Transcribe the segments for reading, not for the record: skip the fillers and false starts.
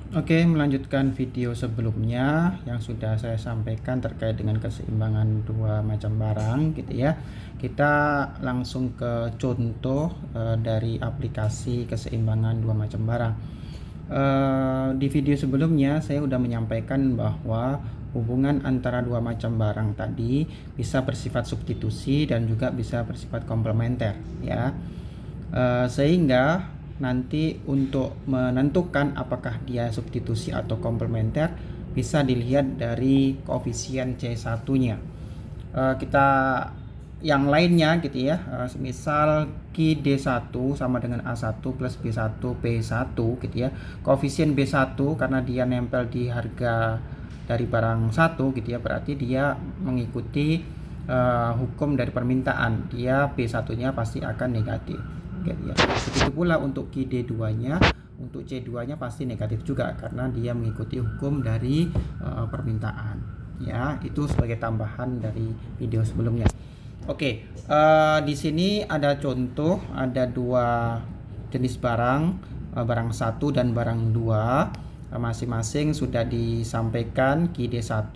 Oke, melanjutkan video sebelumnya yang sudah saya sampaikan terkait dengan keseimbangan dua macam barang gitu ya. Kita langsung ke contoh dari aplikasi keseimbangan dua macam barang. Di video sebelumnya saya sudah menyampaikan bahwa hubungan antara dua macam barang tadi bisa bersifat substitusi dan juga bisa bersifat komplementer ya. Sehingga nanti untuk menentukan apakah dia substitusi atau komplementer bisa dilihat dari koefisien C1-nya. Kita yang lainnya gitu ya, misal Q D1 sama dengan A1 plus B1 P1 gitu ya. Koefisien B1 karena dia nempel di harga dari barang satu gitu ya, berarti dia mengikuti hukum dari permintaan, dia B1-nya pasti akan negatif. Ya. Begitu pula untuk QD2-nya, untuk C2-nya pasti negatif juga karena dia mengikuti hukum dari permintaan. Ya, itu sebagai tambahan dari video sebelumnya. Oke, di sini ada contoh, ada dua jenis barang, barang satu dan barang dua. Masing-masing sudah disampaikan QD1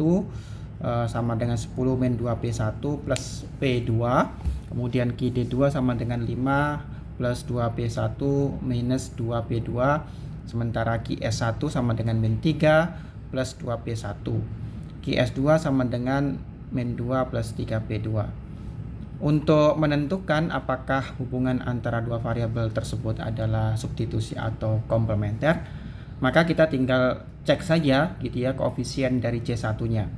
sama dengan 10 min 2P1 plus P2. Kemudian QD2 sama dengan 5 plus 2P1 minus 2P2, sementara QS1 sama dengan min 3 plus 2P1, QS2 sama dengan min 2 plus 3P2. Untuk menentukan apakah hubungan antara dua variabel tersebut adalah substitusi atau komplementer, maka kita tinggal cek saja gitu ya koefisien dari C1-nya.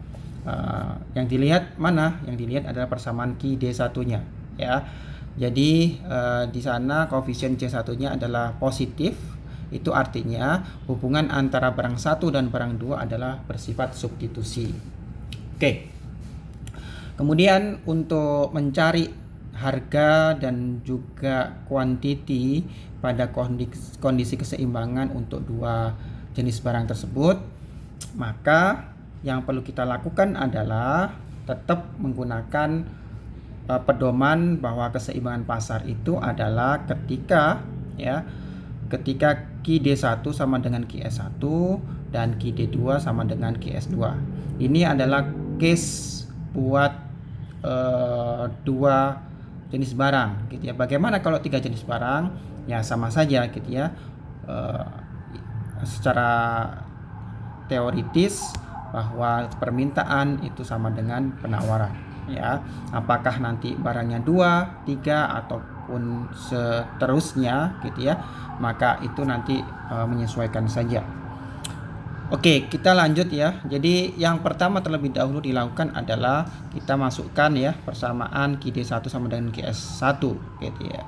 Yang dilihat mana? Yang dilihat adalah persamaan QD1-nya ya. Jadi di sana koefisien C1-nya adalah positif. Itu artinya hubungan antara barang satu dan barang dua adalah bersifat substitusi. Oke. Kemudian untuk mencari harga dan juga kuantiti pada kondisi keseimbangan untuk dua jenis barang tersebut, maka yang perlu kita lakukan adalah tetap menggunakan pedoman bahwa keseimbangan pasar itu adalah ketika QD1 sama dengan QS1 dan QD2 sama dengan QS2. Ini adalah case buat dua jenis barang gitu ya. Bagaimana kalau tiga jenis barang? Ya sama saja gitu ya. Secara teoritis bahwa permintaan itu sama dengan penawaran. Ya, apakah nanti barangnya 2, 3 ataupun seterusnya gitu ya, maka itu nanti menyesuaikan saja. Oke, kita lanjut ya. Jadi yang pertama terlebih dahulu dilakukan adalah kita masukkan ya persamaan QD1 sama dengan QS1 gitu ya.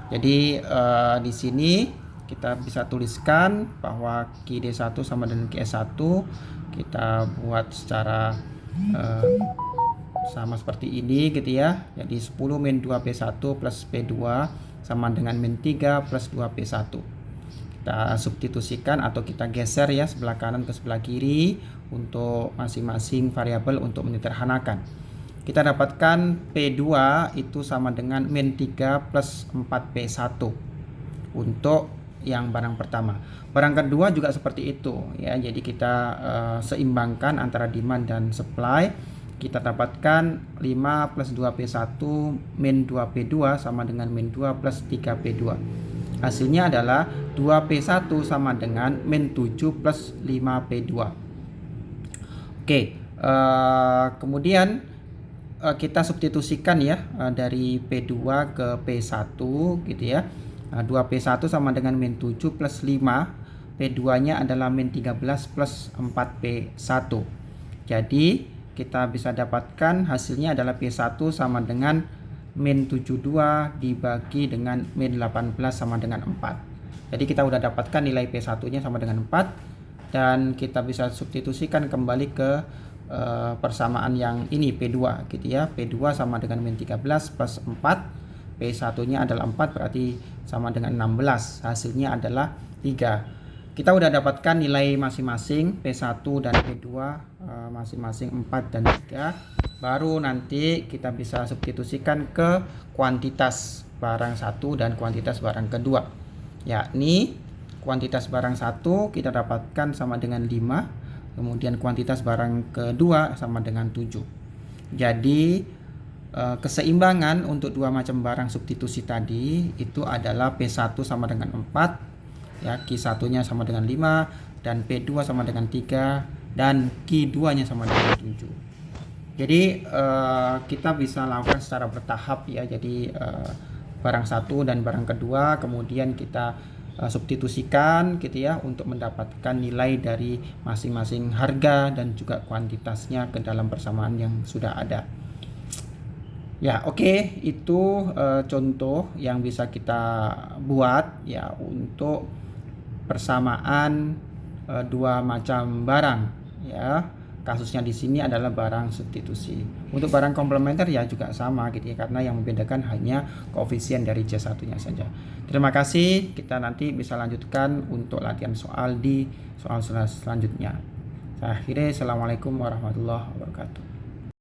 Jadi di sini kita bisa tuliskan bahwa QD1 sama dengan QS1 kita buat secara sama seperti ini gitu ya. Jadi 10 min 2P1 plus P2 sama dengan min 3 plus 2P1. Kita substitusikan atau kita geser ya sebelah kanan ke sebelah kiri untuk masing-masing variabel untuk menyederhanakan. Kita dapatkan P2 itu sama dengan min 3 plus 4P1 untuk yang barang pertama. Barang kedua juga seperti itu ya. Jadi kita seimbangkan antara demand dan supply. Kita dapatkan 5 plus 2P1 min 2P2 sama dengan min 2 plus 3P2. Hasilnya adalah 2P1 sama dengan min 7 plus 5P2. Oke, kemudian kita substitusikan ya dari P2 ke P1 gitu ya. 2P1 sama dengan min 7 plus 5. P2-nya adalah min 13 plus 4P1. Jadi kita bisa dapatkan hasilnya adalah P1 sama dengan min 72 dibagi dengan min 18 sama dengan 4. Jadi kita udah dapatkan nilai P1-nya sama dengan 4 dan kita bisa substitusikan kembali ke persamaan yang ini P2 gitu ya. P2 sama dengan min 13 plus 4. P1-nya adalah 4 berarti sama dengan 16. Hasilnya adalah 3. Kita udah dapatkan nilai masing-masing P1 dan P2 masing-masing 4 dan 3. Baru nanti kita bisa substitusikan ke kuantitas barang satu dan kuantitas barang kedua. Yakni kuantitas barang 1 kita dapatkan sama dengan 5, kemudian kuantitas barang kedua sama dengan 7. Jadi keseimbangan untuk dua macam barang substitusi tadi itu adalah P1 sama dengan 4, ya, Q1-nya sama dengan 5, dan P2 sama dengan 3, dan Q2-nya sama dengan 7. Jadi kita bisa lakukan secara bertahap ya. Jadi barang 1 dan barang kedua kemudian kita substitusikan gitu ya untuk mendapatkan nilai dari masing-masing harga dan juga kuantitasnya ke dalam persamaan yang sudah ada. Ya, oke, itu contoh yang bisa kita buat ya untuk persamaan dua macam barang ya. Kasusnya di sini adalah barang substitusi. Untuk barang komplementer ya juga sama gitu ya, karena yang membedakan hanya koefisien dari C1-nya saja. Terima kasih, kita nanti bisa lanjutkan untuk latihan soal di soal selanjutnya. Saya akhiri, assalamualaikum warahmatullahi wabarakatuh.